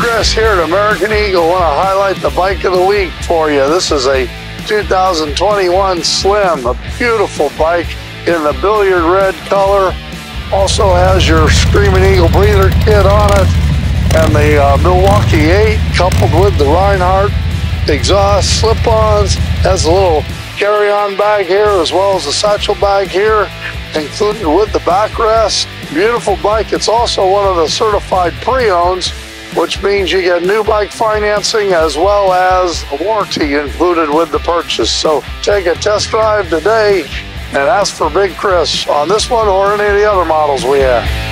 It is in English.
Chris here at American Eagle. Want to highlight the bike of the week for you. This is a 2021 Slim, a beautiful bike in the Billiard Red color. Also has your Screaming Eagle breather kit on it and the Milwaukee 8 coupled with the Reinhardt exhaust slip-ons. Has a little carry-on bag here as well as a satchel bag here included with the backrest. Beautiful bike. It's also one of the certified pre-owns, which means you get new bike financing as well as a warranty included with the purchase. So take a test drive today and ask for Big Chris on this one or any of the other models we have.